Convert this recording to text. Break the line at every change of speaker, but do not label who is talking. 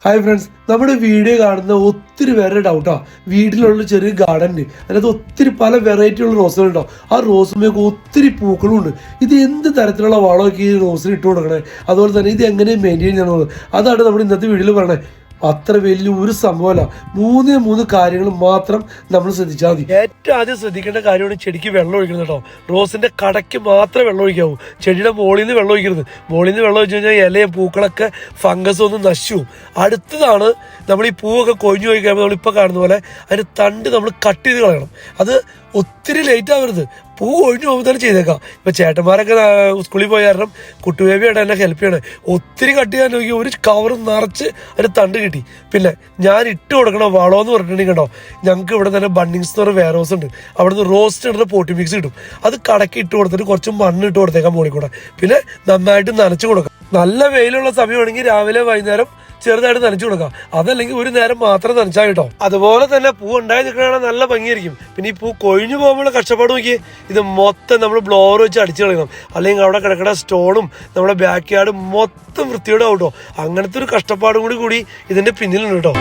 Hi friends, നമ്മുടെ video കാണുന്ന ഒത്തിരി പേരുടെ ഡൗട്ടാ വീട്ടിലുള്ള ചെറിയ ഗാർഡൻ ഉണ്ട്. അതിനകത്ത് ഒത്തിരി പല വെറൈറ്റി ഉള്ള റോസുകളുണ്ടാവും. ആ റോസുമൊക്കെ ഒത്തിരി പൂക്കളും ഉണ്ട്. ഇത് എന്ത് തരത്തിലുള്ള വളമൊക്കെ ഈ റോസിന് ഇട്ട് കൊടുക്കണേ, അതുപോലെ തന്നെ ഇത് എങ്ങനെ മെയിൻറ്റെയിൻ ചെയ്യണമെന്ന് അതാണ് നമ്മുടെ ഇന്നത്തെ വീഡിയോയിൽ പറയണേ. അത്ര വലിയ ഒരു സംഭവമല്ല, മൂന്ന് കാര്യങ്ങൾ മാത്രം നമ്മൾ ശ്രദ്ധിച്ചാൽ മതി. ഏറ്റവും ആദ്യം ശ്രദ്ധിക്കേണ്ട കാര്യമാണ് ചെടിക്ക് വെള്ളം ഒഴിക്കുന്നത് കേട്ടോ. റോസിന്റെ കടയ്ക്ക് മാത്രമേ വെള്ളം ഒഴിക്കാവൂ. ചെടിയുടെ മുകളിൽ നിന്ന് വെള്ളം ഒഴിക്കരുത്. മുകളിൽ നിന്ന് വെള്ളം ഒഴിച്ചു കഴിഞ്ഞാൽ ഇലയും പൂക്കളൊക്കെ ഫംഗസ് ഒന്ന് നശിച്ചു. അടുത്തതാണ് നമ്മൾ ഈ പൂവൊക്കെ കൊഴിഞ്ഞു പോയി കഴിയുമ്പോൾ നമ്മളിപ്പോൾ കാണുന്ന പോലെ അതിന് തണ്ട് നമ്മൾ കട്ട് ചെയ്ത് കളയണം. അത് ഒത്തിരി ലേറ്റ് ആവരുത്. പൂ ഒഴിഞ്ഞു പോകുമ്പോൾ തന്നെ ചെയ്തേക്കാം. ഇപ്പം ചേട്ടന്മാരൊക്കെ സ്കൂളിൽ പോയ കാരണം കുട്ടുബേബിയായിട്ട് എന്നെ ഹെൽപ്പ് ചെയ്യണേ. ഒത്തിരി കട്ട് ചെയ്യാൻ നോക്കി ഒരു കവർ നിറച്ച് അതിന് തണ്ട് കിട്ടി. പിന്നെ ഞാൻ ഇട്ട് കൊടുക്കണം വളമെന്ന് പറഞ്ഞിട്ടുണ്ടെങ്കിൽ കേട്ടോ, ഞങ്ങൾക്ക് ഇവിടെ തന്നെ ബണ്ണിങ്സ് എന്ന് പറഞ്ഞ വെയർ ഹൗസ് ഉണ്ട്. അവിടുന്ന് റോസ്റ്റ് ഇടുന്ന പോട്ടി മിക്സ് കിട്ടും. അത് കടക്കി ഇട്ട് കൊടുത്തിട്ട് കുറച്ച് മണ്ണ് ഇട്ട് കൊടുത്തേക്കാൻ മുകളിൽ കൂടെ. പിന്നെ നന്നായിട്ട് നനച്ചു കൊടുക്കാം. നല്ല വെയിലുള്ള സമയമാണെങ്കിൽ രാവിലെ വൈകുന്നേരം ചെറുതായിട്ട് നനച്ചു കൊടുക്കാം. അതല്ലെങ്കിൽ ഒരു നേരം മാത്രം നനച്ചാൽ കേട്ടോ. അതുപോലെ തന്നെ പൂ ഉണ്ടായി നിൽക്കണമെങ്കിൽ നല്ല ഭംഗിയായിരിക്കും. പിന്നെ ഈ പൂ കൊഴിഞ്ഞു പോകുമ്പോൾ കഷ്ടപ്പാട് നോക്കി ഇത് മൊത്തം നമ്മൾ ബ്ലോവർ വെച്ച് അടിച്ചു കളയണം. അല്ലെങ്കിൽ അവിടെ കിടക്കുന്ന സ്റ്റോണും നമ്മുടെ ബാക്ക് യാർഡും മൊത്തം വൃത്തിയോടെ ആവും കേട്ടോ. അങ്ങനത്തെ ഒരു കഷ്ടപ്പാടും കൂടി ഇതിന്റെ പിന്നിലുണ്ട് കേട്ടോ.